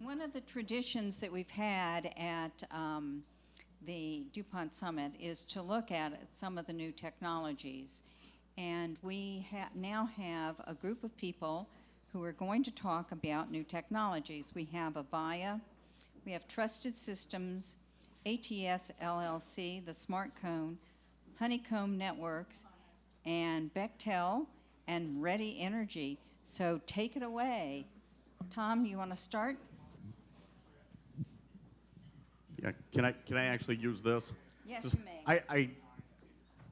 One of the traditions that we've had at the DuPont Summit is to look at some of the new technologies. And we now have a group of people who are going to talk about new technologies. We have Avaya, we have Trusted Systems, ATS LLC, the Smart Cone, Honeycomb Networks, and Bechtel, and Ready Energy. So take it away. Tom, you want to start? Yeah, can I actually use this? Yes, Just, you may. I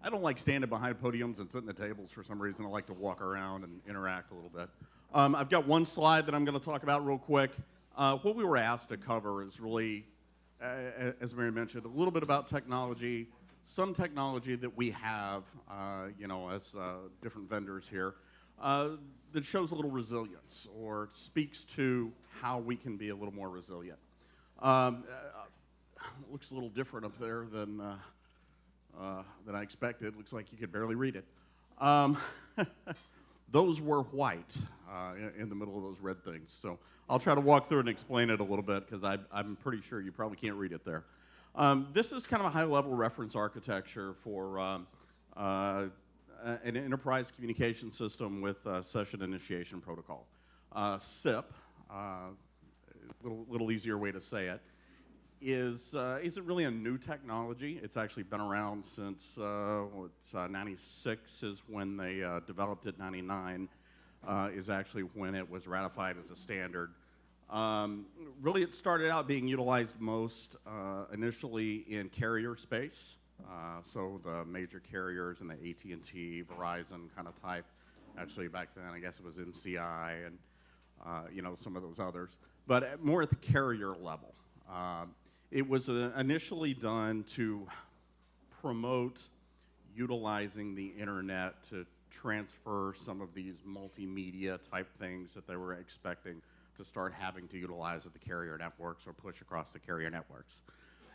don't like standing behind podiums and sitting at tables for some reason. I like to walk around and interact a little bit. I've got one slide that I'm going to talk about real quick. What we were asked to cover is really, as Mary mentioned, a little bit about technology, some technology that we have, as different vendors here, that shows a little resilience or speaks to how we can be a little more resilient. It looks a little different up there than I expected. Looks like you could barely read it. Those were white in the middle of those red things. So I'll try to walk through and explain it a little bit because I'm pretty sure you probably can't read it there. This is kind of a high-level reference architecture for an enterprise communication system with session initiation protocol. SIP, little easier way to say it, isn't really a new technology. It's actually been around since 96 is when they developed it. 99 is actually when it was ratified as a standard. Really, it started out being utilized most initially in carrier space. So the major carriers and the AT&T, Verizon kind of type. Actually, back then, I guess it was MCI and some of those others. But more at the carrier level. It was initially done to promote utilizing the internet to transfer some of these multimedia type things that they were expecting to start having to utilize at the carrier networks or push across the carrier networks.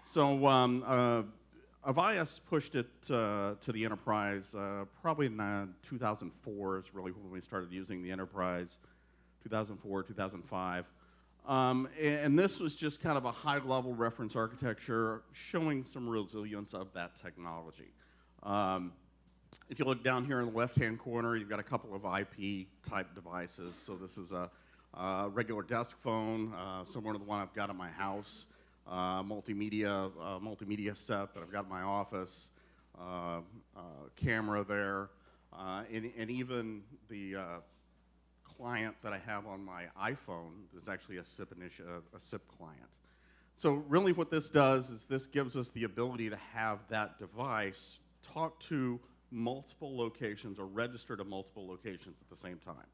So Avaya pushed it to the enterprise probably in 2004 is really when we started using the enterprise, 2004, 2005. And this was just kind of a high-level reference architecture showing some resilience of that technology. If you look down here in the left-hand corner, you've got a couple of IP-type devices. So this is a regular desk phone, similar to the one I've got in my house, multimedia set that I've got in my office, camera there, and even the client that I have on my iPhone is actually a SIP client. So really what this does is this gives us the ability to have that device talk to multiple locations or register to multiple locations at the same time.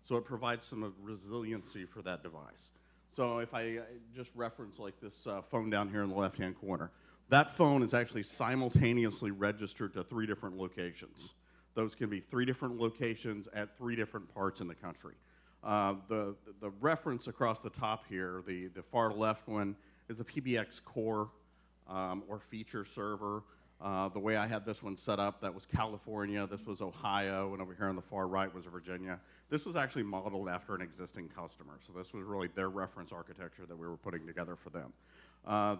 So it provides some resiliency for that device. So if I just reference like this phone down here in the left-hand corner, that phone is actually simultaneously registered to 3 different locations. Those can be 3 different locations at 3 different parts in the country. The reference across the top here, the far left one, is a PBX core or feature server. The way I had this one set up, that was California, this was Ohio, and over here on the far right was Virginia. This was actually modeled after an existing customer, so this was really their reference architecture that we were putting together for them.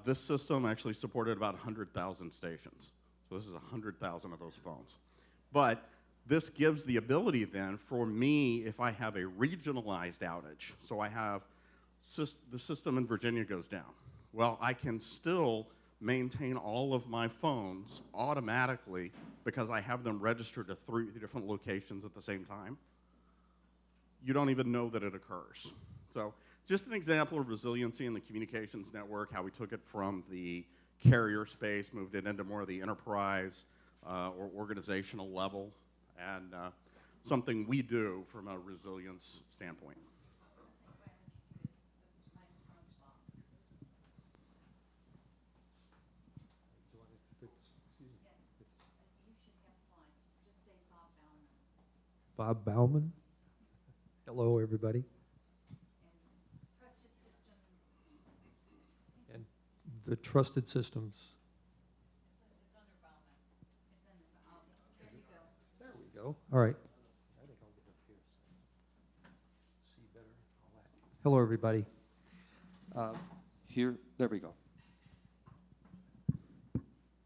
This system actually supported about 100,000 stations, so this is 100,000 of those phones. But this gives the ability then for me, if I have a regionalized outage, so I have the system in Virginia goes down, well, I can still maintain all of my phones automatically because I have them registered to 3 different locations at the same time. You don't even know that it occurs. So just an example of resiliency in the communications network, how we took it from the carrier space, moved it into more of the enterprise or organizational level, and something we do from a resilience standpoint. Bob Bauman. Hello, everybody. And the Trusted Systems. It's under Bauman. It's under, there you go. There we go. All right. I think I'll get up here. See better. All that. Hello, everybody. Here, there we go.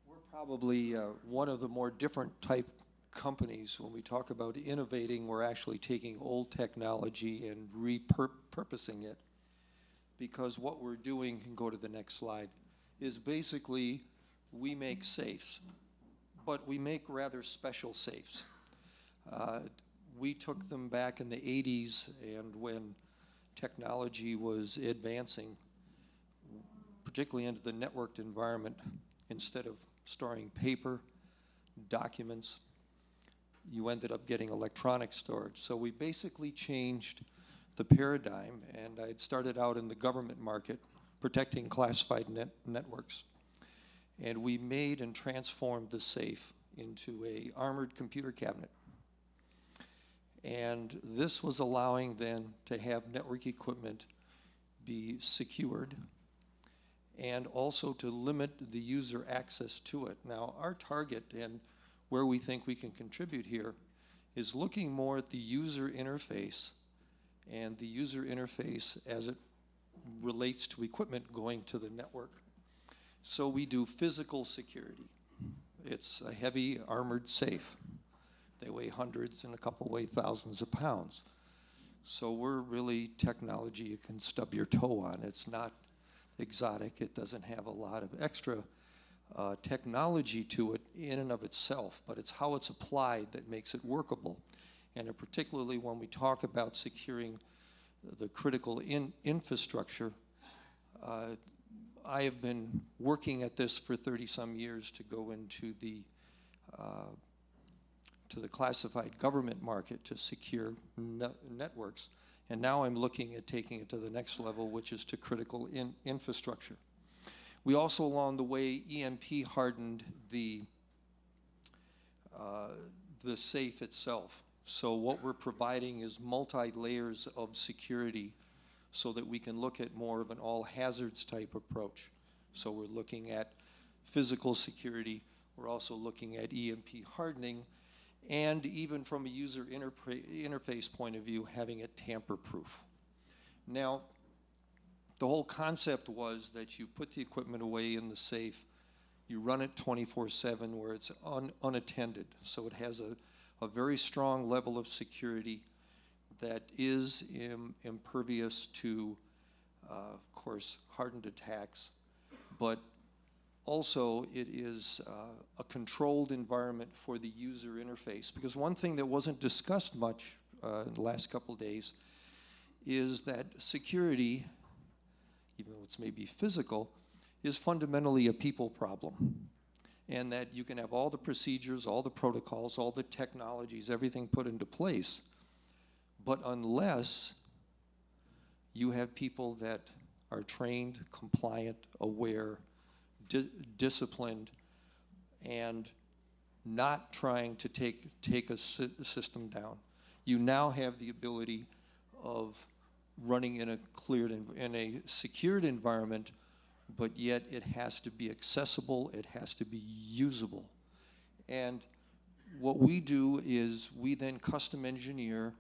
We're probably one of the more different type companies. When we talk about innovating, we're actually taking old technology and repurposing it, because what we're doing, can go to the next slide, is basically we make safes, but we make rather special safes. We took them back in the 80s, and when technology was advancing, particularly into the networked environment, instead of storing paper, documents, you ended up getting electronic storage. So we basically changed the paradigm, and I had started out in the government market protecting classified networks. And we made and transformed the safe into a armored computer cabinet. And this was allowing then to have network equipment be secured and also to limit the user access to it. Now, our target and where we think we can contribute here is looking more at the user interface and the user interface as it relates to equipment going to the network. So we do physical security. It's a heavy armored safe. They weigh hundreds and a couple weigh thousands of pounds. So we're really technology you can stub your toe on. It's not exotic. It doesn't have a lot of extra technology to it in and of itself, but it's how it's applied that makes it workable. And particularly when we talk about securing the critical infrastructure, I have been working at this for 30-some years to go into the classified government market to secure networks. And now I'm looking at taking it to the next level, which is to critical infrastructure. We also, along the way, EMP hardened the safe itself. So what we're providing is multi-layers of security so that we can look at more of an all hazards type approach. So we're looking at physical security, we're also looking at EMP hardening, and even from a user interface point of view, having it tamper-proof. Now, the whole concept was that you put the equipment away in the safe, you run it 24/7 where it's unattended, so it has a very strong level of security that is impervious to, of course, hardened attacks, but also it is a controlled environment for the user interface. Because one thing that wasn't discussed much in the last couple of days is that security, even though it's maybe physical, is fundamentally a people problem. And that you can have all the procedures, all the protocols, all the technologies, everything put into place, but unless you have people that are trained, compliant, aware, disciplined, and not trying to take a system down, you now have the ability of running in a secured environment, but yet it has to be accessible, it has to be usable. And what we do is we then custom engineer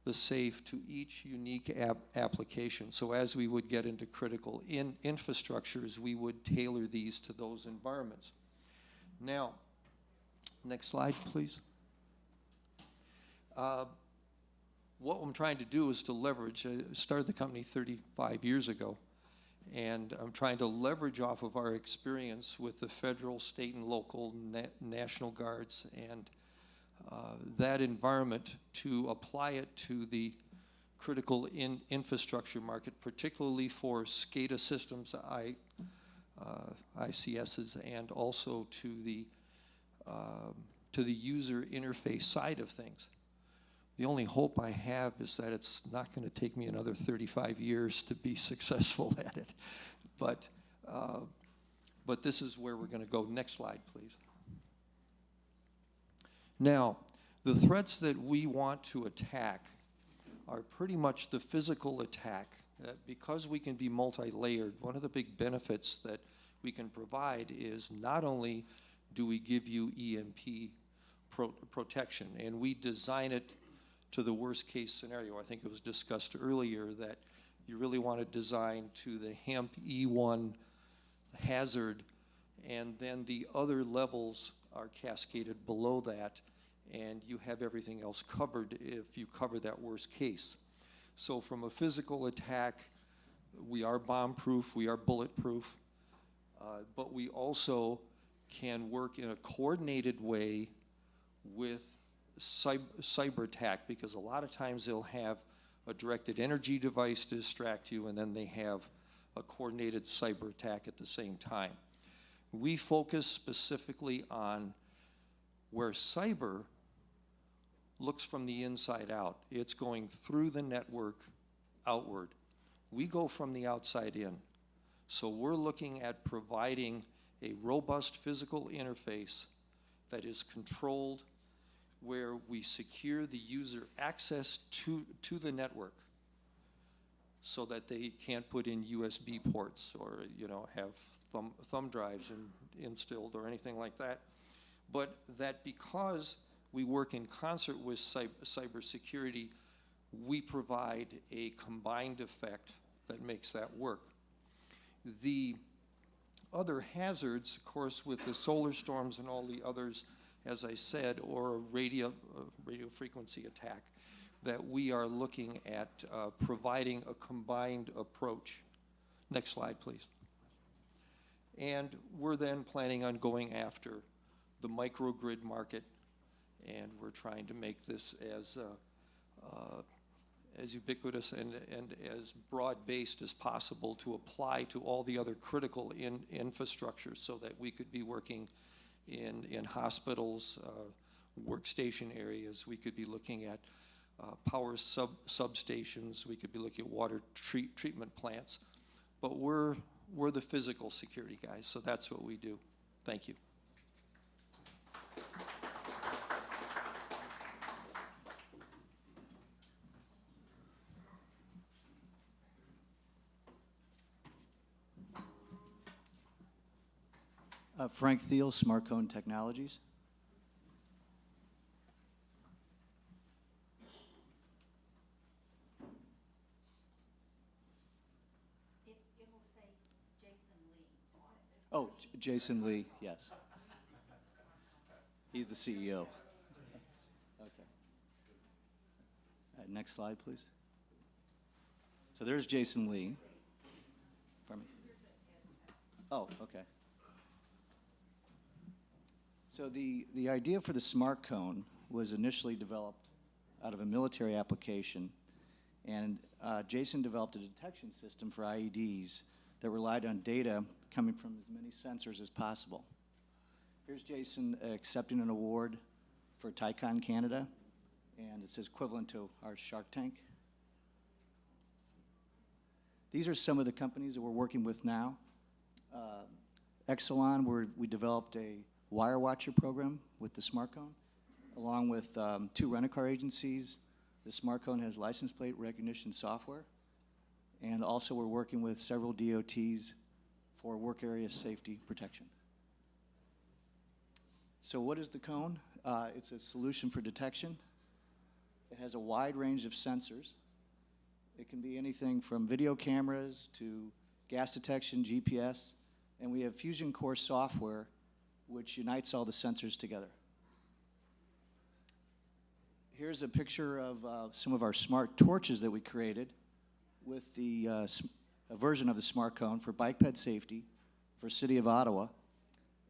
the safe to each unique application. So as we would get into critical infrastructures, we would tailor these to those environments. Now, next slide, please. What I'm trying to do is to leverage, I started the company 35 years ago, and I'm trying to leverage off of our experience with the federal, state, and local National Guards and that environment to apply it to the critical infrastructure market, particularly for SCADA systems, ICSs, and also to the user interface side of things. The only hope I have is that it's not going to take me another 35 years to be successful at it. But this is where we're going to go. Next slide, please. Now, the threats that we want to attack are pretty much the physical attack. Because we can be multi-layered, one of the big benefits that we can provide is not only do we give you EMP protection, and we design it to the worst case scenario. I think it was discussed earlier that You really want to design to the hemp E1 hazard, and then the other levels are cascaded below that, and you have everything else covered if you cover that worst case. So from a physical attack, we are bomb-proof, we are bulletproof, but we also can work in a coordinated way with cyber attack, because a lot of times they'll have a directed energy device to distract you, and then they have a coordinated cyber attack at the same time. We focus specifically on where cyber looks from the inside out. It's going through the network outward. We go from the outside in. So we're looking at providing a robust physical interface that is controlled, where we secure the user access to the network so that they can't put in USB ports or, you know, have thumb drives instilled or anything like that. But that because we work in concert with cybersecurity, we provide a combined effect that makes that work. The other hazards, of course, with the solar storms and all the others, as I said, or a radio frequency attack, that we are looking at providing a combined approach. Next slide, please. And we're then planning on going after the microgrid market, and we're trying to make this as ubiquitous and as broad-based as possible to apply to all the other critical infrastructure, so that we could be working in hospitals, workstation areas. We could be looking at power substations. We could be looking at water treatment plants. But we're the physical security guys, so that's what we do. Thank you. Frank Thiel, Smart Cone Technologies. It will say Jason Lee. Oh, Jason Lee, yes. He's the CEO. Okay. Next slide, please. So there's Jason Lee. Pardon me. Oh, okay. So the idea for the smart cone was initially developed out of a military application, and Jason developed a detection system for IEDs that relied on data coming from as many sensors as possible. Here's Jason accepting an award for Tycon Canada, and it's equivalent to our Shark Tank. These are some of the companies that we're working with now. Exelon, where we developed a wire watcher program with the smart cone, along with 2 rent-a-car agencies. The smart cone has license plate recognition software, and also we're working with several DOTs for work area safety protection. So what is the cone? It's a solution for detection. It has a wide range of sensors. It can be anything from video cameras to gas detection, GPS, and we have Fusion Core software which unites all the sensors together. Here's a picture of some of our smart torches that we created with the a version of the smart cone for bike ped safety for City of Ottawa.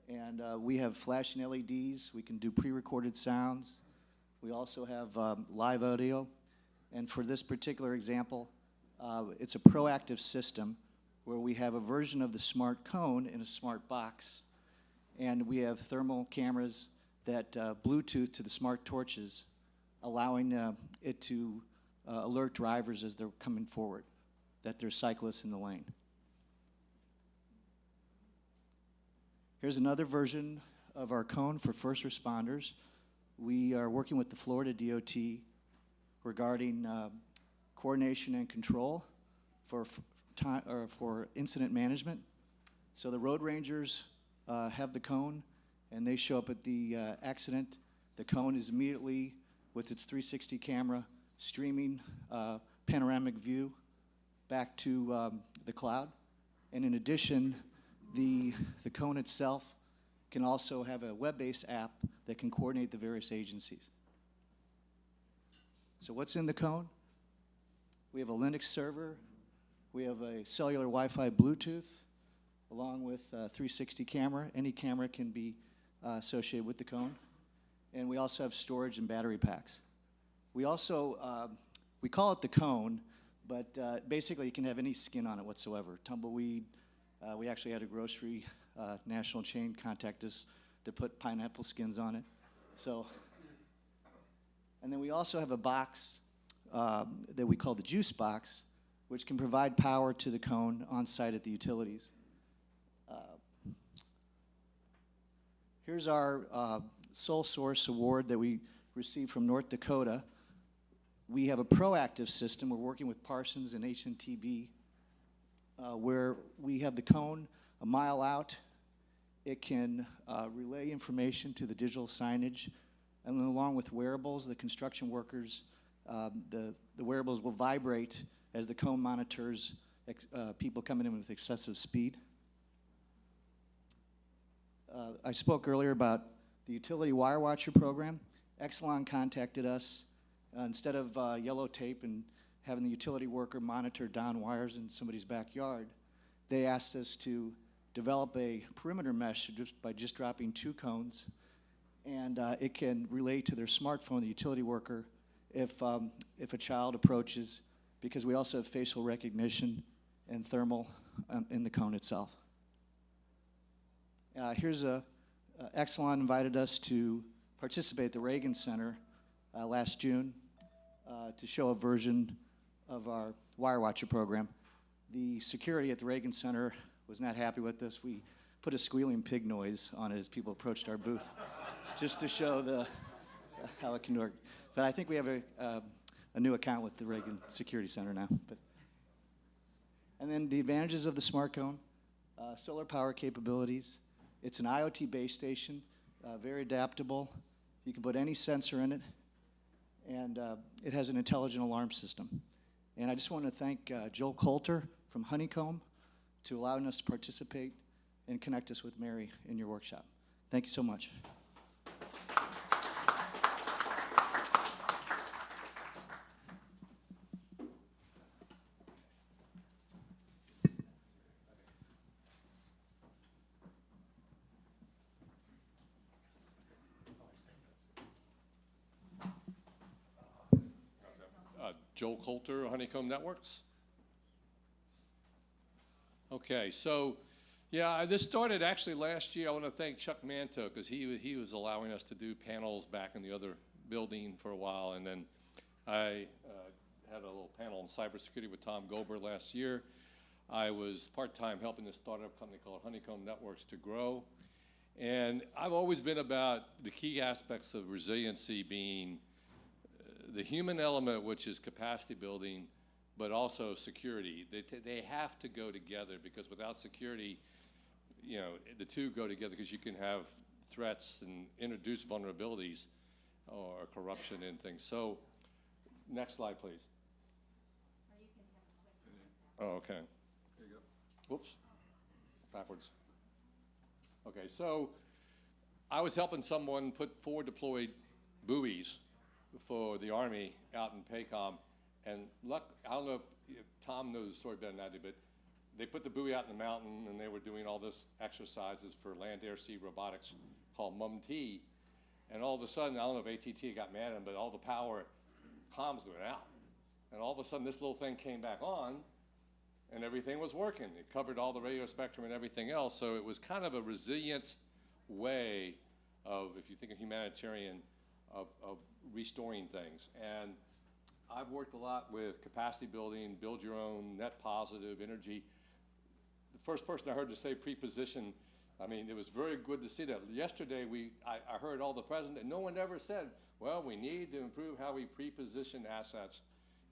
And we have flashing LEDs. We can do pre-recorded sounds. We also have live audio. And for this particular example, it's a proactive system where we have a version of the smart cone in a smart box. And we have thermal cameras that Bluetooth to the smart torches, allowing it to alert drivers as they're coming forward that there's cyclists in the lane. Here's another version of our cone for first responders. We are working with the Florida DOT regarding coordination and control for incident management. So the road rangers have the cone, and they show up at the accident. The cone is immediately, with its 360 camera, streaming panoramic view back to the cloud. And in addition, the cone itself can also have a web-based app that can coordinate the various agencies. So what's in the cone? We have a Linux server, we have a cellular Wi-Fi Bluetooth, along with a 360 camera. Any camera can be associated with the cone. And we also have storage and battery packs. We also, we call it the cone, but basically you can have any skin on it whatsoever. Tumbleweed, we actually had a grocery national chain contact us to put pineapple skins on it. So, and then we also have a box that we call the juice box, which can provide power to the cone on site at the utilities. Here's our sole source award that we received from North Dakota. We have a proactive system. We're working with Parsons and HNTB, where we have the cone a mile out. It can relay information to the digital signage, and then along with wearables, the construction workers, the wearables will vibrate as the cone monitors people coming in with excessive speed. I spoke earlier about the utility wire watcher program. Exelon contacted us. Instead of yellow tape and having the utility worker monitor down wires in somebody's backyard, they asked us to develop a perimeter mesh by just dropping 2 cones, and it can relay to their smartphone, the utility worker, if a child approaches, because we also have facial recognition and thermal in the cone itself. Exelon invited us to participate at the Reagan Center last June to show a version of our wire watcher program. The security at the Reagan Center was not happy with this. We put a squealing pig noise on it as people approached our booth, just to show how it can work. But I think we have a new account with the Reagan Security Center now. And then the advantages of the smart cone: solar power capabilities. It's an IoT base station, very adaptable. You can put any sensor in it, and it has an intelligent alarm system. And I just want to thank Joel Coulter from Honeycomb to allowing us to participate and connect us with Mary in your workshop. Thank you so much. Joel Coulter, Honeycomb Networks. Okay, so yeah, this started actually last year. I want to thank Chuck Manto, because he was allowing us to do panels back in the other building for a while, and then I had a little panel on cybersecurity with Tom Gober last year. I was part-time helping this startup company called Honeycomb Networks to grow, and I've always been about the key aspects of resiliency being the human element, which is capacity building, but also security. They have to go together, because without security, you know, the two go together, because you can have threats and introduce vulnerabilities or corruption in things. So, next slide, please. Oh, okay. There you go. Whoops. Backwards. Okay, so I was helping someone put 4 deployed buoys for the Army out in PACOM, and I don't know if Tom knows the story better than I do, but they put the buoy out in the mountain, and they were doing all this exercises for land, air, sea robotics called MUM-T, and all of a sudden, I don't know if ATT got mad at them, but all the power comms went out, and all of a sudden this little thing came back on, and everything was working. It covered all the radio spectrum and everything else, so it was kind of a resilient way of, if you think of humanitarian, of restoring things. And I've worked a lot with capacity building, build your own, net positive, energy. The first person I heard to say pre-position, I mean, it was very good to see that. Yesterday, I heard all the president, and no one ever said, well, we need to improve how we pre-position assets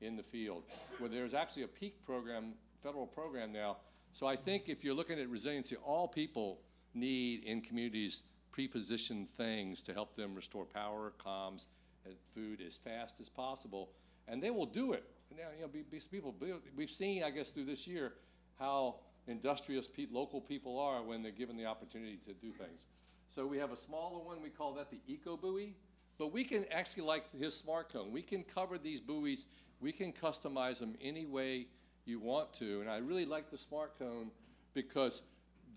in the field. Well, there's actually a peak program, federal program now. So I think if you're looking at resiliency, all people need in communities pre-positioned things to help them restore power, comms, and food as fast as possible. and they will do it. Now, these people, we've seen, I guess, through this year, how industrious local people are when they're given the opportunity to do things. So we have a smaller one, we call that the eco buoy, but we can actually, like his smart cone, we can cover these buoys, we can customize them any way you want to, and I really like the smart cone because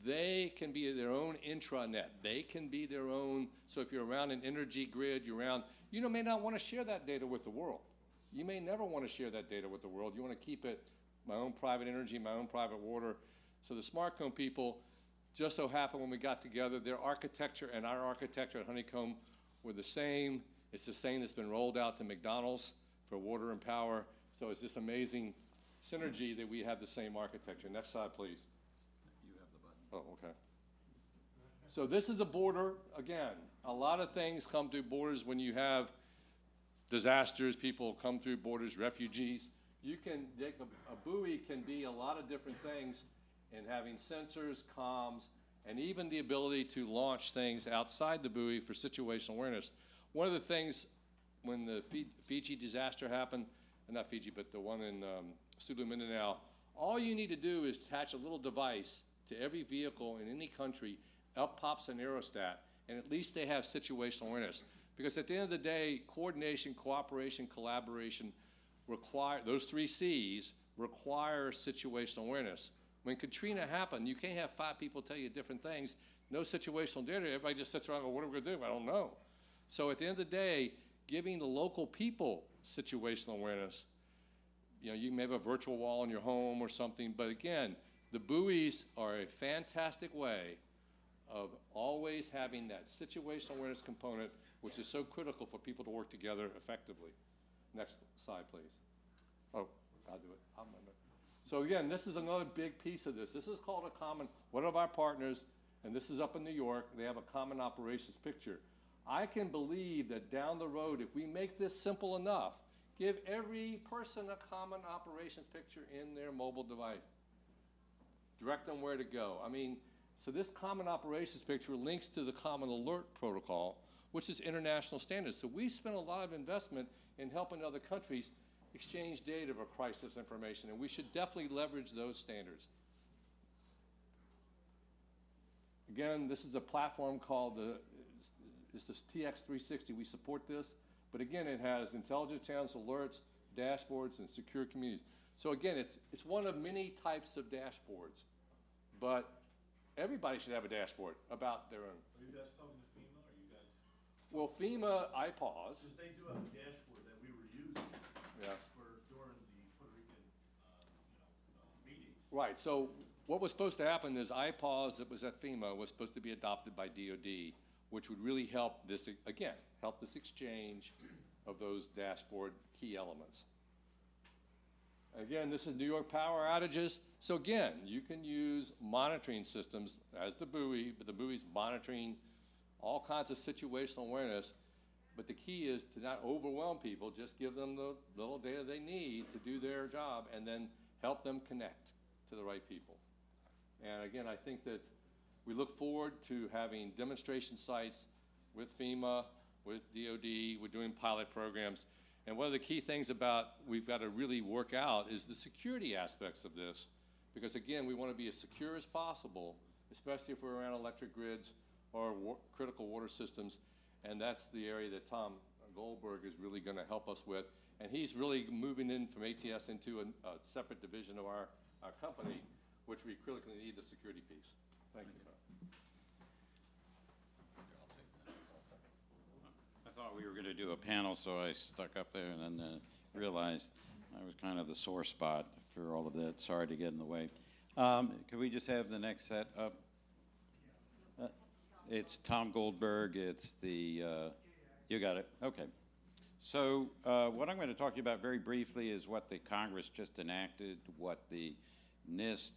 they can be their own intranet. They can be their own, so if you're around an energy grid, you may not want to share that data with the world. You may never want to share that data with the world. You want to keep it my own private energy, my own private water. So the smart cone people, just so happened when we got together, their architecture and our architecture at Honeycomb were the same. It's the same that's been rolled out to McDonald's for water and power. So it's this amazing synergy that we have the same architecture. Next slide, please. You have the button. Oh, okay. So this is a border. Again, a lot of things come through borders when you have disasters. People come through borders, refugees. A buoy can be a lot of different things in having sensors, comms, and even the ability to launch things outside the buoy for situational awareness. One of the things when the Fiji disaster happened, not Fiji, but the one in Sulu, Mindanao, all you need to do is attach a little device to every vehicle in any country, up pops an aerostat, and at least they have situational awareness. Because at the end of the day, coordination, cooperation, collaboration those 3 C's require situational awareness. When Katrina happened, you can't have 5 people tell you different things. No situational data. Everybody just sits around and goes, what are we going to do? I don't know. So at the end of the day, giving the local people situational awareness, you may have a virtual wall in your home or something, but again, the buoys are a fantastic way of always having that situational awareness component, which is so critical for people to work together effectively. Next slide, please. Oh, I'll do it. So again, this is another big piece of this. This is called a common, one of our partners, and this is up in New York, they have a common operations picture. I can believe that down the road, if we make this simple enough, give every person a common operations picture in their mobile device. Direct them where to go. So this common operations picture links to the common alert protocol, which is international standards. So we spent a lot of investment in helping other countries exchange data for crisis information, and we should definitely leverage those standards. Again, this is a platform called it's the TX360. We support this, but again, it has intelligent channels, alerts, dashboards, and secure communities. So again, it's one of many types of dashboards, but everybody should have a dashboard about their own. Are you guys talking to FEMA, or you guys? Well, FEMA, I pause. Because they do have a dashboard that we were using. Yes. During the Puerto Rican, meetings. Right, so what was supposed to happen is IPAWS that was at FEMA was supposed to be adopted by DOD, which would really help this, again, help this exchange of those dashboard key elements. Again, this is New York power outages. So again, you can use monitoring systems as the buoy, but the buoy's monitoring all kinds of situational awareness. But the key is to not overwhelm people, just give them the little data they need to do their job and then help them connect to the right people. And again, I think that we look forward to having demonstration sites with FEMA, with DOD, we're doing pilot programs. And one of the key things we've got to really work out is the security aspects of this. Because again, we want to be as secure as possible, especially if we're around electric grids or critical water systems. And that's the area that Tom Goldberg is really going to help us with. And he's really moving in from ATS into a separate division of our company, which we critically need the security piece. Thank you. I thought we were going to do a panel, so I stuck up there and then realized I was kind of the sore spot for all of that. Sorry to get in the way. Could we just have the next set up? It's Tom Goldberg. It's the, you got it. Okay. So what I'm going to talk to you about very briefly is what the Congress just enacted, what the NIST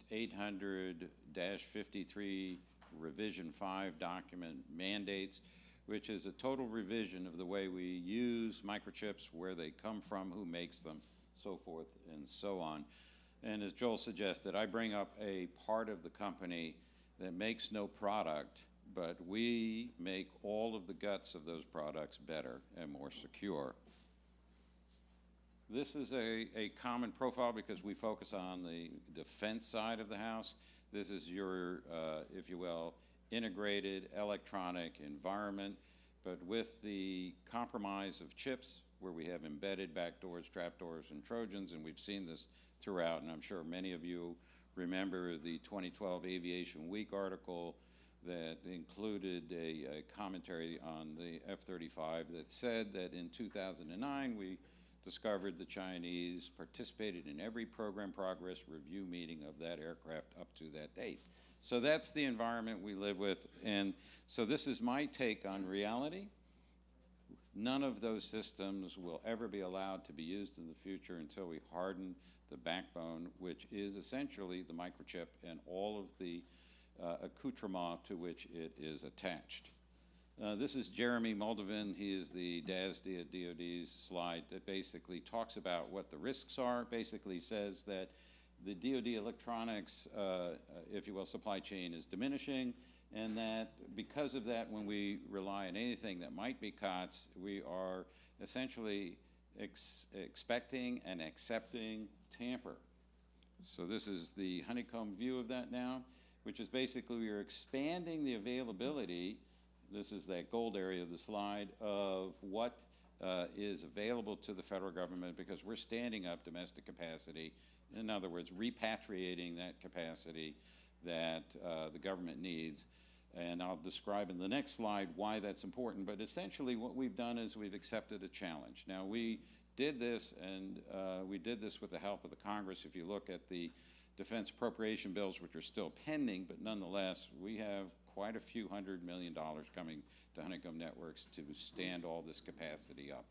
800-53 Revision 5 document mandates, which is a total revision of the way we use microchips, where they come from, who makes them, so forth and so on. And as Joel suggested, I bring up a part of the company that makes no product, but we make all of the guts of those products better and more secure. This is a common profile because we focus on the defense side of the house. This is your, if you will, integrated electronic environment, but with the compromise of chips, where we have embedded backdoors, trapdoors, and Trojans, and we've seen this throughout, and I'm sure many of you remember the 2012 Aviation Week article that included a commentary on the F-35 that said that in 2009 we discovered the Chinese participated in every program progress review meeting of that aircraft up to that date. So that's the environment we live with, and so this is my take on reality. None of those systems will ever be allowed to be used in the future until we harden the backbone, which is essentially the microchip and all of the accoutrement to which it is attached. This is Jeremy Moldavin. He is the DASD at DoD's slide that basically talks about what the risks are, basically says that the DoD electronics, if you will, supply chain is diminishing, and that because of that, when we rely on anything that might be COTS, we are essentially expecting and accepting tamper. So this is the Honeycomb view of that now, which is basically we are expanding the availability, this is that gold area of the slide, of what is available to the federal government because we're standing up domestic capacity. In other words, repatriating that capacity that the government needs. And I'll describe in the next slide why that's important. But essentially what we've done is we've accepted a challenge. Now we did this, and we did this with the help of the Congress. If you look at the defense appropriation bills, which are still pending, but nonetheless, we have quite a few $100 million coming to Honeycomb Networks to stand all this capacity up.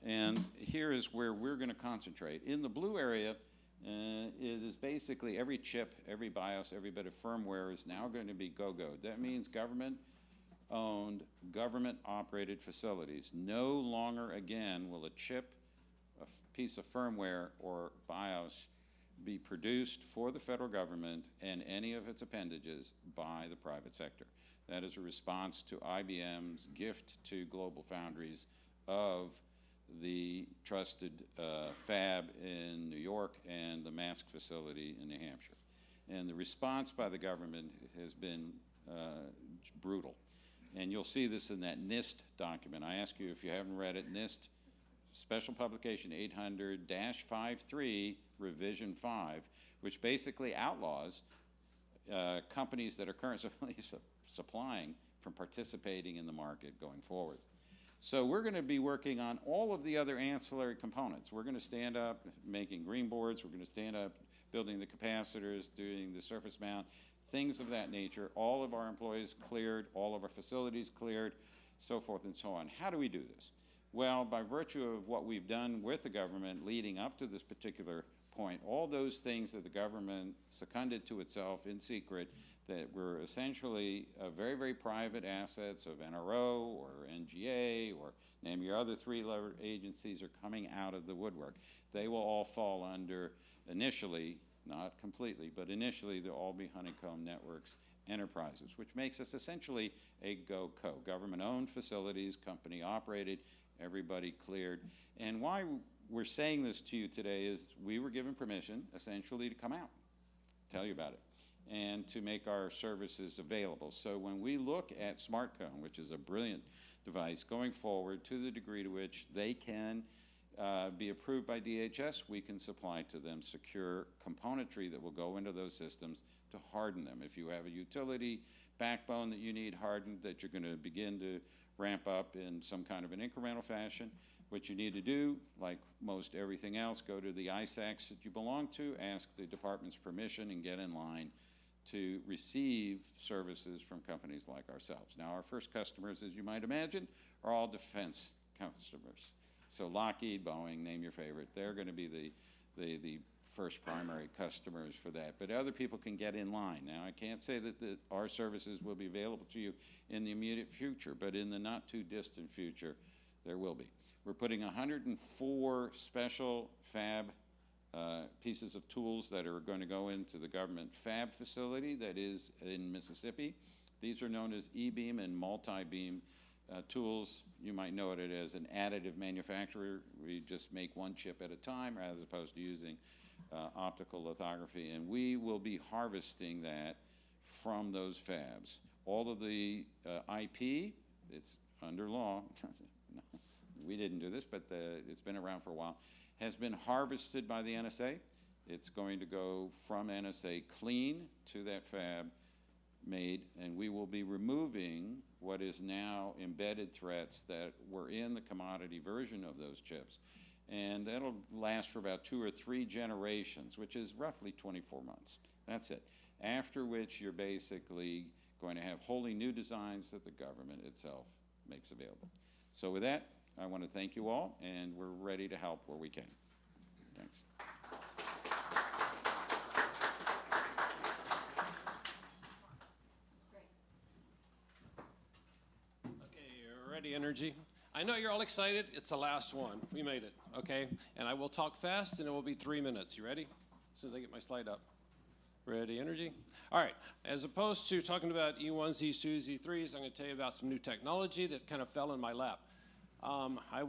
And here is where we're going to concentrate. In the blue area, it is basically every chip, every BIOS, every bit of firmware is now going to be GO-GO. That means government-owned, government-operated facilities. No longer again will a chip, a piece of firmware, or BIOS be produced for the federal government and any of its appendages by the private sector. That is a response to IBM's gift to Global Foundries of the trusted fab in New York and the mask facility in New Hampshire. And the response by the government has been brutal. And you'll see this in that NIST document. I ask you, if you haven't read it, NIST Special Publication 800-53, Revision 5, which basically outlaws companies that are currently supplying from participating in the market going forward. So we're going to be working on all of the other ancillary components. We're going to stand up making green boards. We're going to stand up building the capacitors, doing the surface mount, things of that nature. All of our employees cleared, all of our facilities cleared, so forth and so on. How do we do this? Well, by virtue of what we've done with the government leading up to this particular point, all those things that the government seconded to itself in secret that were essentially very, very private assets of NRO or NGA or name your other three-letter agencies are coming out of the woodwork. They will all fall under initially, not completely, but initially they'll all be Honeycomb Networks enterprises, which makes us essentially a GO-CO, government-owned facilities, company-operated, everybody cleared. And why we're saying this to you today is we were given permission essentially to come out, tell you about it, and to make our services available. So when we look at SmartCone, which is a brilliant device, going forward to the degree to which they can be approved by DHS, we can supply to them secure componentry that will go into those systems to harden them. If you have a utility backbone that you need hardened, that you're going to begin to ramp up in some kind of an incremental fashion, what you need to do, like most everything else, go to the ISACs that you belong to, ask the department's permission, and get in line to receive services from companies like ourselves. Now, our first customers, as you might imagine, are all defense customers. So Lockheed, Boeing, name your favorite, they're going to be the first primary customers for that. But other people can get in line. Now, I can't say that our services will be available to you in the immediate future, but in the not too distant future, there will be. We're putting 104 special fab pieces of tools that are going to go into the government fab facility that is in Mississippi. These are known as E-beam and multi-beam tools you might know it as an additive manufacturer. We just make one chip at a time as opposed to using optical lithography, and we will be harvesting that from those fabs. All of the IP, it's under law, no, we didn't do this, but it's been around for a while, has been harvested by the NSA. It's going to go from NSA clean to that fab made, and we will be removing what is now embedded threats that were in the commodity version of those chips. And that'll last for about 2 or 3 generations, which is roughly 24 months. That's it. After which you're basically going to have wholly new designs that the government itself makes available. So with that, I want to thank you all, and we're ready to help where we can. Thanks. Okay, ready, Energy? I know you're all excited. It's the last one. We made it, okay? And I will talk fast, and it will be 3 minutes. You ready? As soon as I get my slide up. Ready, Energy? All right. As opposed to talking about E1s, E2s, E3s, I'm going to tell you about some new technology that kind of fell in my lap. I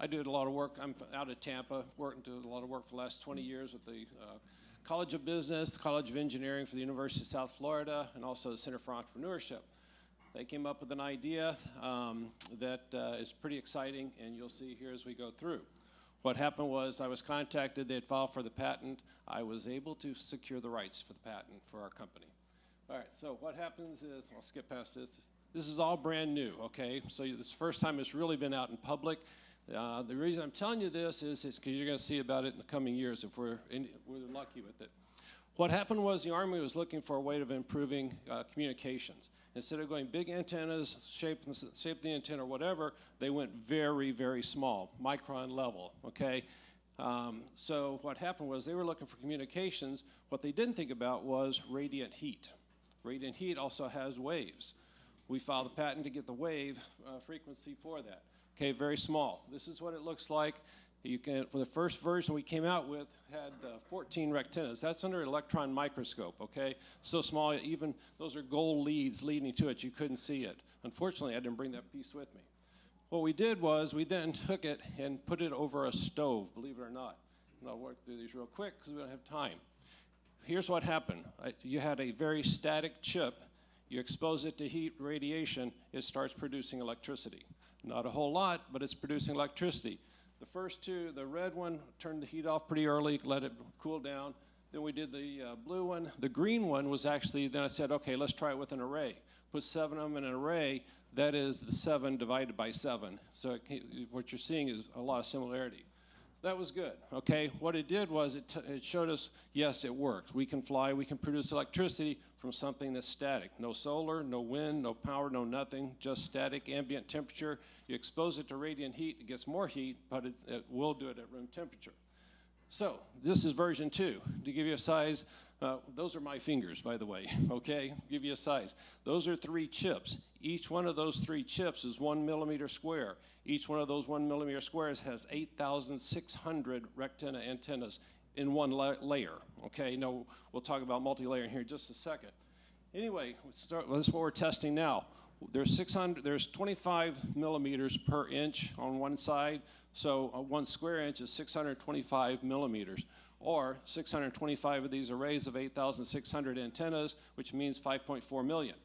did a lot of work. I'm out of Tampa, did a lot of work for the last 20 years with the College of Business, College of Engineering for the University of South Florida, and also the Center for Entrepreneurship. They came up with an idea that is pretty exciting, and you'll see here as we go through. What happened was I was contacted. They had filed for the patent. I was able to secure the rights for the patent for our company. All right, so what happens is, I'll skip past this. This is all brand new, okay? So this is the first time it's really been out in public. The reason I'm telling you this is because you're going to see about it in the coming years if we're lucky with it. What happened was the Army was looking for a way of improving communications. Instead of going big antennas, shape the antenna or whatever, they went very, very small, micron level, okay? So what happened was they were looking for communications. What they didn't think about was radiant heat. Radiant heat also has waves. We filed a patent to get the wave frequency for that. Okay, very small. This is what it looks like. You can, for the first version we came out with, had 14 rectennas. That's under an electron microscope, okay? So small, even those are gold leads leading to it. You couldn't see it. Unfortunately, I didn't bring that piece with me. What we did was we then took it and put it over a stove, believe it or not. And I'll work through these real quick because we don't have time. Here's what happened. You had a very static chip. You expose it to heat, radiation, it starts producing electricity. Not a whole lot, but it's producing electricity. The first two, the red one, turned the heat off pretty early, let it cool down. Then we did the blue one. The green one was actually, then I said, okay, let's try it with an array. Put 7 of them in an array. That is the 7 divided by 7. So what you're seeing is a lot of similarity. That was good, okay? What it did was it showed us, yes, it works. We can fly, we can produce electricity from something that's static. No solar, no wind, no power, no nothing, just static ambient temperature. You expose it to radiant heat, it gets more heat, but it will do it at room temperature. So this is version 2. To give you a size, those are my fingers, by the way, okay? Give you a size. Those are 3 chips. Each one of those 3 chips is 1 millimeter square. Each one of those 1 millimeter squares has 8,600 rectenna antennas in one layer, okay? No, we'll talk about multi-layer here in just a second. Anyway, this is what we're testing now. There's 25 millimeters per inch on one side, so 1 square inch is 625 millimeters, or 625 of these arrays of 8,600 antennas, which means 5.4 million.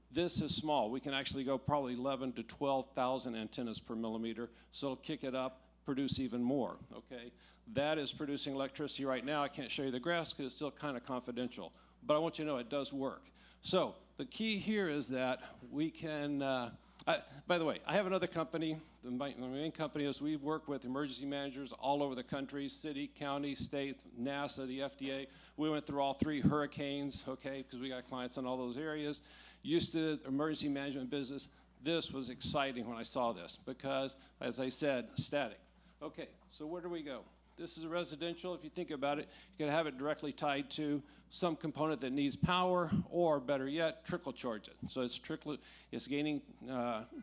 This is small. We can actually go probably 11 to 12,000 antennas per millimeter, so it'll kick it up, produce even more, okay? That is producing electricity right now. I can't show you the graphs because it's still kind of confidential, but I want you to know it does work. So the key here is that we can, by the way, I have another company. The main company is we work with emergency managers all over the country, city, county, state, NASA, the FDA. We went through all 3 hurricanes, okay, because we got clients in all those areas. Used to emergency management business. This was exciting when I saw this because, as I said, static. Okay, so where do we go? This is a residential. If you think about it, you can have it directly tied to some component that needs power, or better yet, trickle charge it. So it's gaining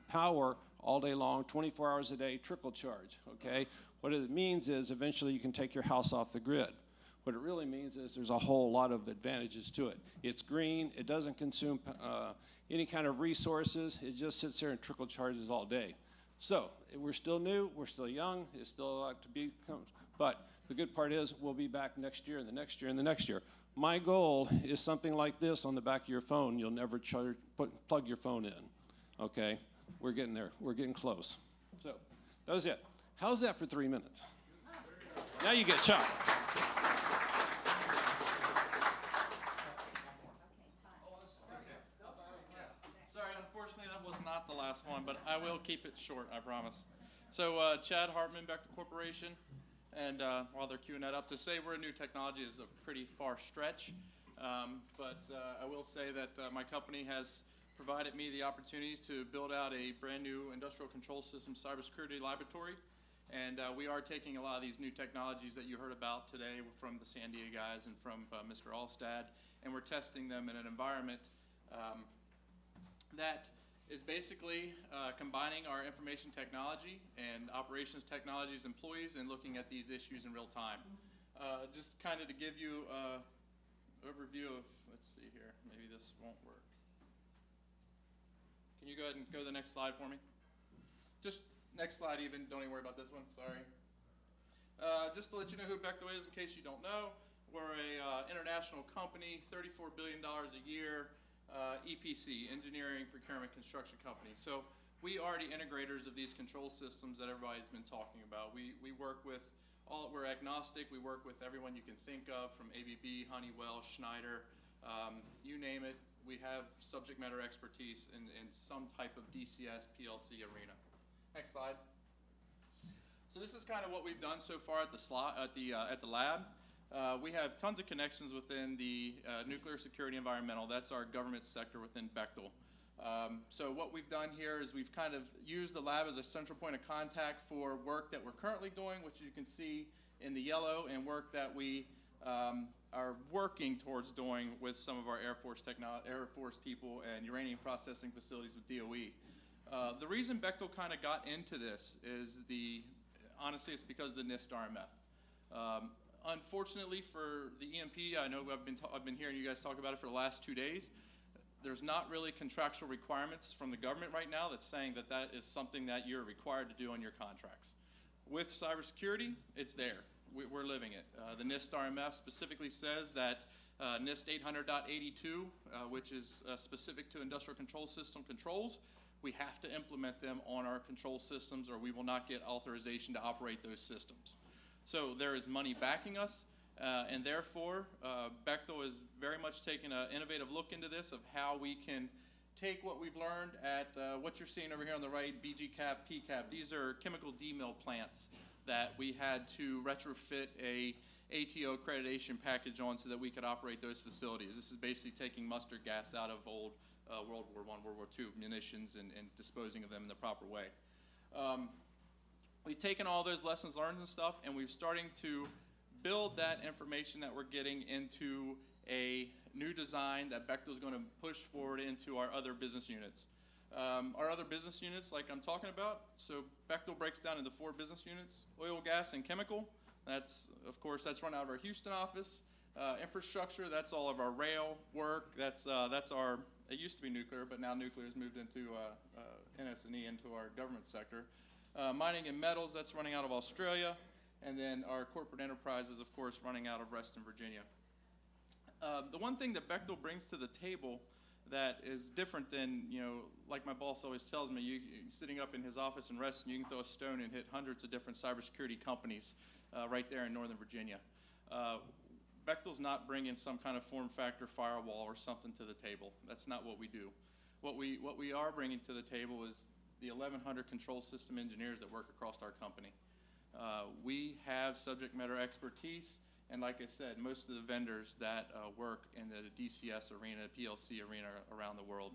power all day long, 24 hours a day, trickle charge, okay? What it means is eventually you can take your house off the grid. What it really means is there's a whole lot of advantages to it. It's green, it doesn't consume any kind of resources, it just sits there and trickle charges all day. So we're still new, we're still young, it's still a lot to be, but the good part is we'll be back next year and the next year and the next year. My goal is something like this on the back of your phone. You'll never plug your phone in, okay? We're getting there. We're getting close. So that was it. How's that for 3 minutes? Now you get chopped. Sorry, unfortunately, that was not the last one, but I will keep it short, I promise. So Chad Hartman, Bechtel Corporation, and while they're queuing that up, to say we're a new technology is a pretty far stretch, but I will say that my company has provided me the opportunity to build out a brand new industrial control system cybersecurity laboratory, and we are taking a lot of these new technologies that you heard about today from the Sandia guys and from Mr. Alstad, and we're testing them in an environment that is basically combining our information technology and operations technologies employees and looking at these issues in real time. Just kind of to give you an overview of, let's see here, maybe this won't work. Can you go ahead and go to the next slide for me? Just next slide even, don't even worry about this one, sorry. Just to let you know who Bechtel is in case you don't know, we're a international company, $34 billion a year, EPC, engineering, procurement, construction company. So we are the integrators of these control systems that everybody's been talking about. We work with we're agnostic. We work with everyone you can think of, from ABB, Honeywell, Schneider, you name it. We have subject matter expertise in some type of DCS, PLC arena. Next slide. So this is kind of what we've done so far at the lab. We have tons of connections within the nuclear security environmental. That's our government sector within Bechtel. So what we've done here is we've kind of used the lab as a central point of contact for work that we're currently doing, which you can see in the yellow, and work that we are working towards doing with some of our Air Force people and uranium processing facilities with DOE. The reason Bechtel kind of got into this is honestly, it's because of the NIST RMF. Unfortunately for the EMP, I know I've been hearing you guys talk about it for the last 2 days. There's not really contractual requirements from the government right now that's saying that that is something that you're required to do on your contracts. With cybersecurity, it's there. We're living it. The NIST RMF specifically says that NIST 800.82, which is specific to industrial control system controls, we have to implement them on our control systems or we will not get authorization to operate those systems. So there is money backing us, and therefore Bechtel is very much taking an innovative look into this of how we can take what we've learned at what you're seeing over here on the right, BGCAP, PCAP. These are chemical D-mill plants that we had to retrofit a ATO accreditation package on so that we could operate those facilities. This is basically taking mustard gas out of old World War I, World War II munitions and disposing of them in the proper way. We've taken all those lessons learned and stuff, and we're starting to build that information that we're getting into a new design that Bechtel's going to push forward into our other business units. Our other business units, like I'm talking about, so Bechtel breaks down into 4 business units: oil, gas, and chemical. That's, of course, that's run out of our Houston office. Infrastructure, that's all of our rail work. That's our, it used to be nuclear, but now nuclear has moved into NS&E, into our government sector. Mining and metals, that's running out of Australia. And then our corporate enterprises, of course, running out of Reston, Virginia. The one thing that Bechtel brings to the table that is different than, like my boss always tells me, you sitting up in his office in Reston, you can throw a stone and hit hundreds of different cybersecurity companies right there in Northern Virginia. Bechtel's not bringing some kind of form factor firewall or something to the table. That's not what we do. What we are bringing to the table is the 1,100 control system engineers that work across our company. We have subject matter expertise, and like I said, most of the vendors that work in the DCS arena, PLC arena around the world.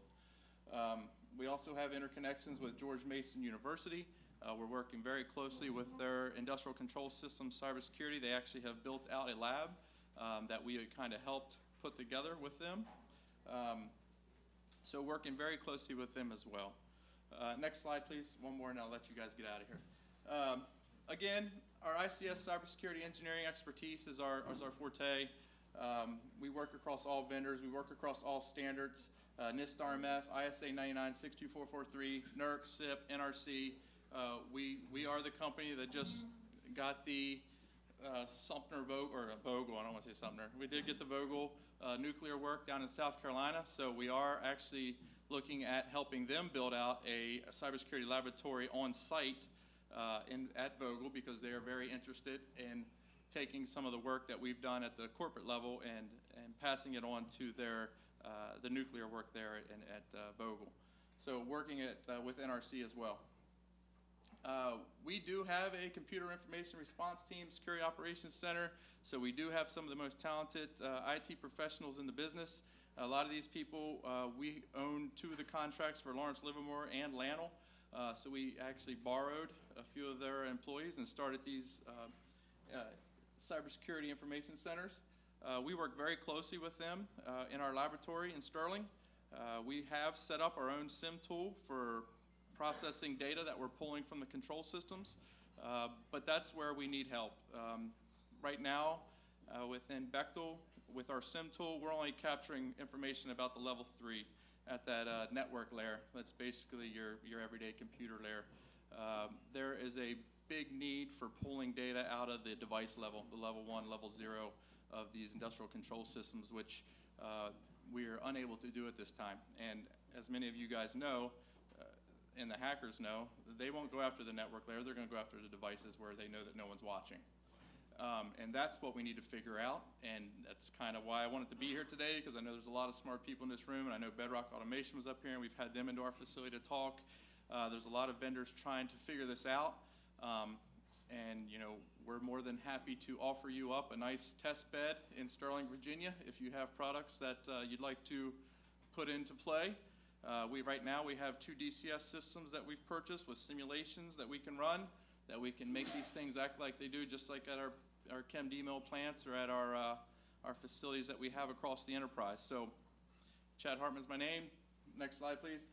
We also have interconnections with George Mason University. We're working very closely with their industrial control systems cybersecurity. They actually have built out a lab that we kind of helped put together with them. So working very closely with them as well. Next slide, please. One more, and I'll let you guys get out of here. Again, our ICS cybersecurity engineering expertise is our forte. We work across all vendors. We work across all standards. NIST RMF, ISA 99, 62443, NERC, SIP, NRC. We are the company that just got the Sumter Vogel, or Vogel, I don't want to say Sumter. We did get the Vogel nuclear work down in South Carolina, so we are actually looking at helping them build out a cybersecurity laboratory on site at Vogel, because they are very interested in taking some of the work that we've done at the corporate level and passing it on to their the nuclear work there at Vogel. So working with NRC as well. We do have a computer information response team, security operations center, so we do have some of the most talented IT professionals in the business. A lot of these people, we own 2 of the contracts for Lawrence Livermore and Lannel, so we actually borrowed a few of their employees and started these cybersecurity information centers. We work very closely with them in our laboratory in Sterling. We have set up our own SIM tool for processing data that we're pulling from the control systems, but that's where we need help. Right now, within Bechtel, with our SIM tool, we're only capturing information about the level 3 at that network layer. That's basically your everyday computer layer. There is a big need for pulling data out of the device level, the level 1, level 0 of these industrial control systems, which we are unable to do at this time. And as many of you guys know, and the hackers know, they won't go after the network layer, they're going to go after the devices where they know that no one's watching. And that's what we need to figure out, and that's kind of why I wanted to be here today, because I know there's a lot of smart people in this room, and I know Bedrock Automation was up here, and we've had them into our facility to talk. There's a lot of vendors trying to figure this out, and you know, we're more than happy to offer you up a nice test bed in Sterling, Virginia, if you have products that you'd like to put into play. Right now we have 2 DCS systems that we've purchased with simulations that we can run, that we can make these things act like they do, just like at our chem demo plants or at our facilities that we have across the enterprise. So Chad Hartman's my name. Next slide, please.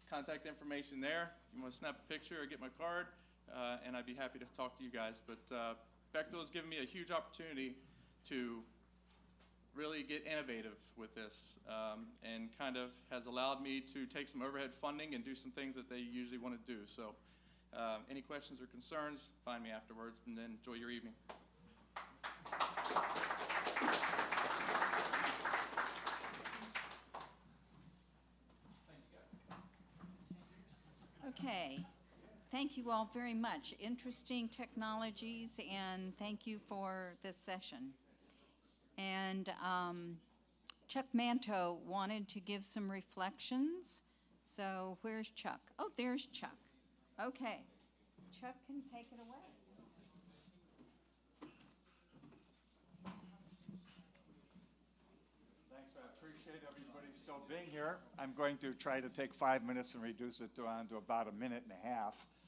Contact information there if you want to snap a picture or get my card, and I'd be happy to talk to you guys. But Bechtel has given me a huge opportunity to really get innovative with this, and kind of has allowed me to take some overhead funding and do some things that they usually want to do. So any questions or concerns, find me afterwards, and then enjoy your evening. Okay, thank you all very much. Interesting technologies, and thank you for this session. And Chuck Manto wanted to give some reflections. So where's Chuck? Oh, there's Chuck. Okay, Chuck can take it away. Thanks, I appreciate everybody still being here. I'm going to try to take 5 minutes and reduce it down to about 1.5 minutes.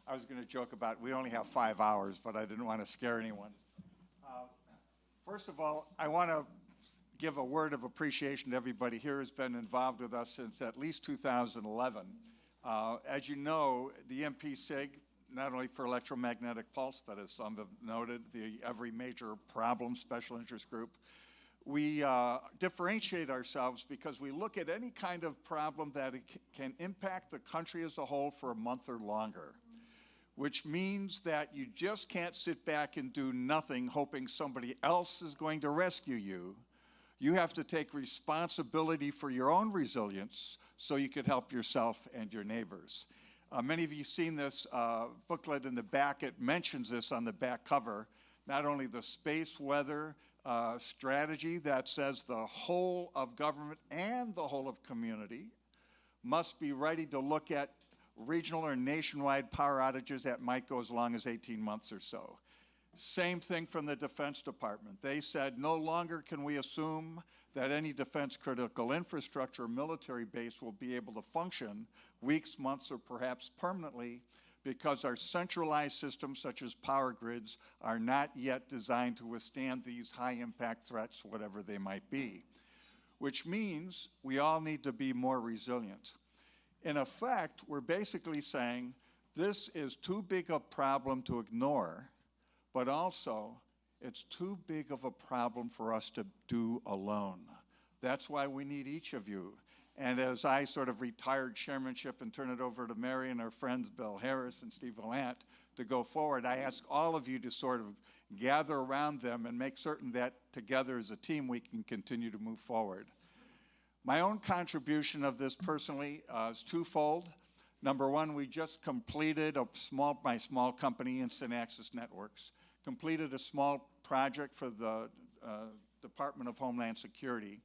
I was going to joke about we only have 5 hours, but I didn't want to scare anyone. First of all, I want to give a word of appreciation to everybody here who's been involved with us since at least 2011. As you know, the MP-SIG, not only for electromagnetic pulse, but as some have noted, the every major problem special interest group, we differentiate ourselves because we look at any kind of problem that can impact the country as a whole for a month or longer, which means that you just can't sit back and do nothing hoping somebody else is going to rescue you. You have to take responsibility for your own resilience so you could help yourself and your neighbors. Many of you have seen this booklet in the back. It mentions this on the back cover, not only the space weather strategy that says the whole of government and the whole of community must be ready to look at regional or nationwide power outages that might go as long as 18 months or so. Same thing from the Defense Department. They said no longer can we assume that any defense critical infrastructure or military base will be able to function weeks, months, or perhaps permanently because our centralized systems such as power grids are not yet designed to withstand these high impact threats, whatever they might be, which means we all need to be more resilient. In effect, we're basically saying this is too big a problem to ignore, but also it's too big of a problem for us to do alone. That's why we need each of you. And as I sort of retired chairmanship and turn it over to Mary and our friends Bill Harris and Steve Valant to go forward, I ask all of you to sort of gather around them and make certain that together as a team we can continue to move forward. My own contribution of this personally is twofold. Number one, we just completed my small company, Instant Access Networks, completed a small project for the Department of Homeland Security,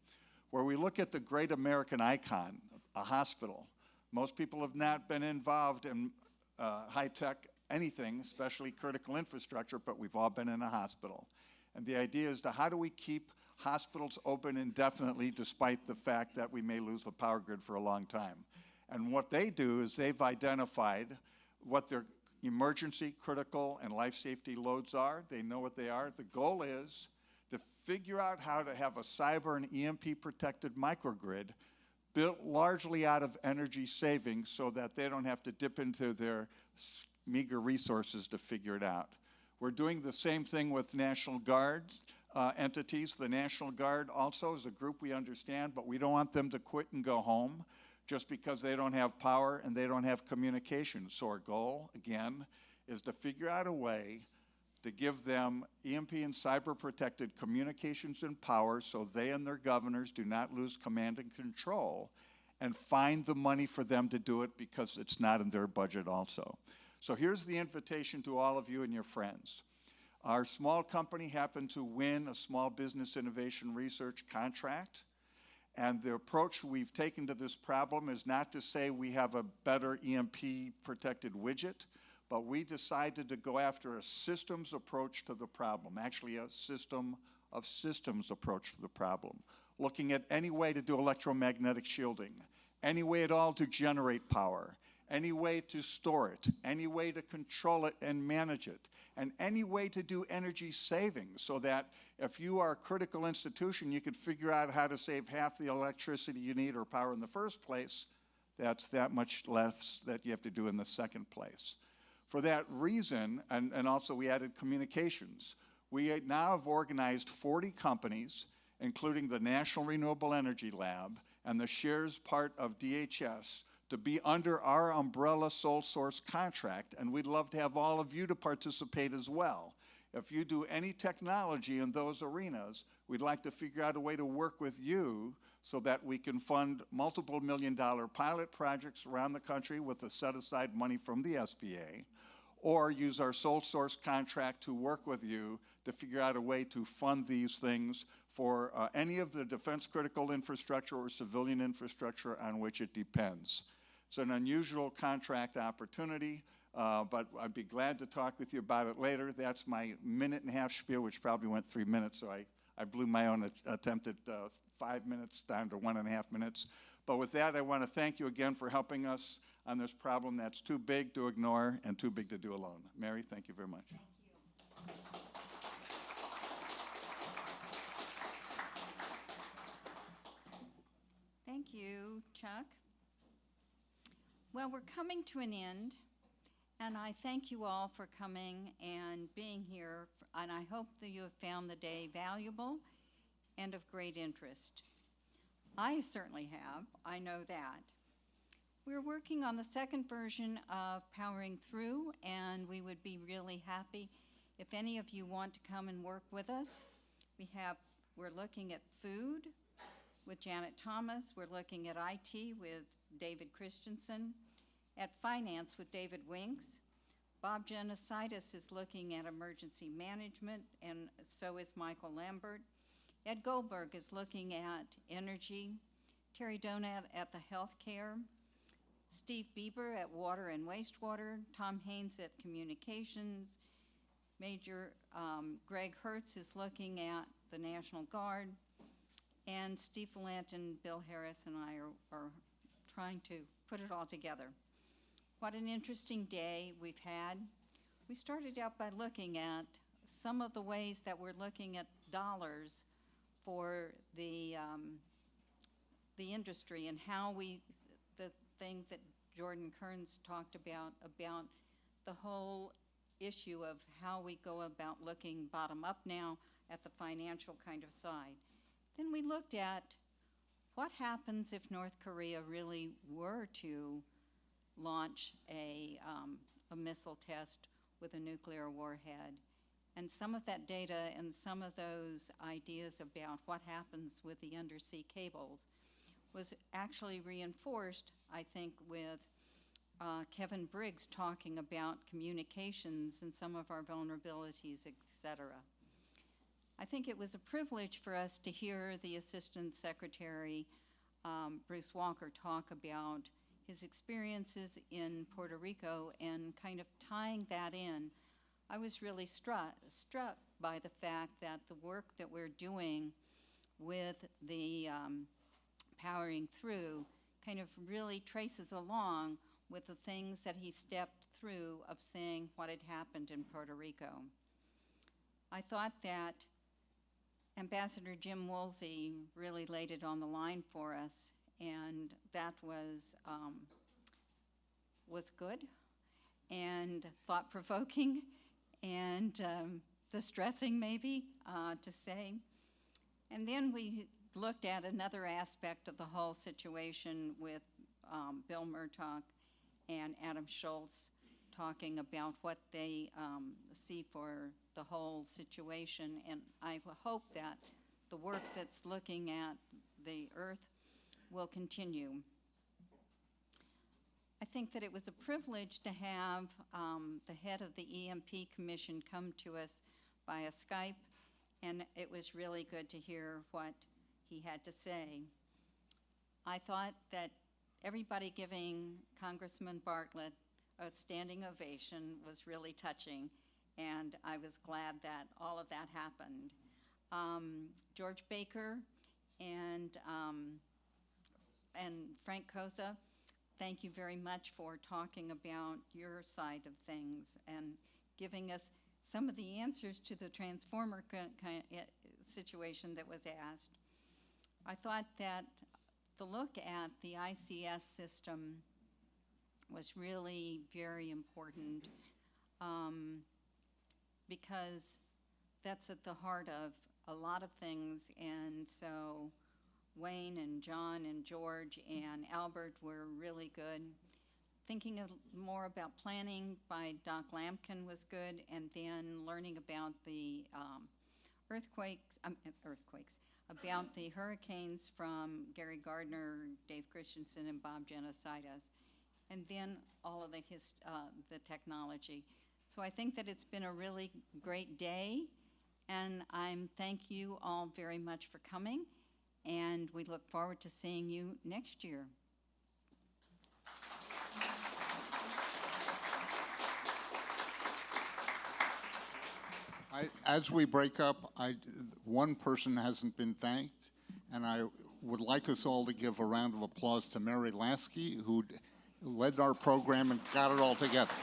where we look at the great American icon, a hospital. Most people have not been involved in high-tech anything, especially critical infrastructure, but we've all been in a hospital. And the idea is to how do we keep hospitals open indefinitely despite the fact that we may lose the power grid for a long time. And what they do is they've identified what their emergency, critical, and life safety loads are. They know what they are. The goal is to figure out how to have a cyber and EMP protected microgrid built largely out of energy savings so that they don't have to dip into their meager resources to figure it out. We're doing the same thing with National Guard entities. The National Guard also is a group we understand, but we don't want them to quit and go home just because they don't have power and they don't have communication. So our goal, again, is to figure out a way to give them EMP and cyber-protected communications and power so they and their governors do not lose command and control, and find the money for them to do it because it's not in their budget also. So here's the invitation to all of you and your friends. Our small company happened to win a small business innovation research contract, and the approach we've taken to this problem is not to say we have a better EMP-protected widget, but we decided to go after a systems approach to the problem, actually a system of systems approach to the problem, looking at any way to do electromagnetic shielding, any way at all to generate power, any way to store it, any way to control it and manage it, and any way to do energy saving so that if you are a critical institution, you could figure out how to save half the electricity you need or power in the first place. That's that much less that you have to do in the second place. For that reason, and also we added communications, we now have organized 40 companies, including the National Renewable Energy Lab and the shares part of DHS, to be under our umbrella sole source contract, and we'd love to have all of you to participate as well. If you do any technology in those arenas, we'd like to figure out a way to work with you so that we can fund multiple $million-dollar pilot projects around the country with a set-aside money from the SBA, or use our sole source contract to work with you to figure out a way to fund these things for any of the defense critical infrastructure or civilian infrastructure on which it depends. It's an unusual contract opportunity, but I'd be glad to talk with you about it later. That's my minute-and-a-half spiel, which probably went 3 minutes, so I blew my own attempt at 5 minutes down to 1.5 minutes. But with that, I want to thank you again for helping us on this problem that's too big to ignore and too big to do alone. Mary, thank you very much. Thank you. Thank you, Chuck. Well, we're coming to an end, and I thank you all for coming and being here, and I hope that you have found the day valuable and of great interest. I certainly have, I know that. We're working on the second version of Powering Through, and we would be really happy if any of you want to come and work with us. We're looking at food with Janet Thomas. We're looking at IT with David Christensen, at finance with David Winks. Bob Genocitis is looking at emergency management, and so is Michael Lambert. Ed Goldberg is looking at energy. Terry Donat at the healthcare. Steve Bieber at water and wastewater. Tom Haynes at communications. Major Greg Hertz is looking at the National Guard. And Steve Valant and Bill Harris and I are trying to put it all together. What an interesting day we've had. We started out by looking at some of the ways that we're looking at dollars for the industry and how the thing that Jordan Kearns talked about the whole issue of how we go about looking bottom up now at the financial kind of side. Then we looked at what happens if North Korea really were to launch a missile test with a nuclear warhead? And some of that data and some of those ideas about what happens with the undersea cables was actually reinforced, I think, with Kevin Briggs talking about communications and some of our vulnerabilities, et cetera. I think it was a privilege for us to hear the Assistant Secretary, Bruce Walker, talk about his experiences in Puerto Rico and kind of tying that in. I was really struck by the fact that the work that we're doing with the powering through kind of really traces along with the things that he stepped through of saying what had happened in Puerto Rico. I thought that Ambassador Jim Woolsey really laid it on the line for us, and that was good and thought-provoking and distressing, maybe, to say. And then we looked at another aspect of the whole situation with Bill Murtaugh and Adam Schultz talking about what they see for the whole situation. And I hope that the work that's looking at the Earth will continue. I think that it was a privilege to have the head of the EMP Commission come to us via Skype, and it was really good to hear what he had to say. I thought that everybody giving Congressman Bartlett a standing ovation was really touching, and I was glad that all of that happened. George Baker and Frank Koza, thank you very much for talking about your side of things and giving us some of the answers to the transformer situation that was asked. I thought that the look at the ICS system was really very important because that's at the heart of a lot of things. And so Wayne and John and George and Albert were really good. Thinking more about planning by Doc Lampkin was good, and then learning about the about the hurricanes from Gary Gardner, Dave Christensen, and Bob Genocidas, and then all of the technology. So I think that it's been a really great day, and I thank you all very much for coming, and we look forward to seeing you next year. As we break up, one person hasn't been thanked, and I would like us all to give a round of applause to Mary Lasky, who led our program and got it all together.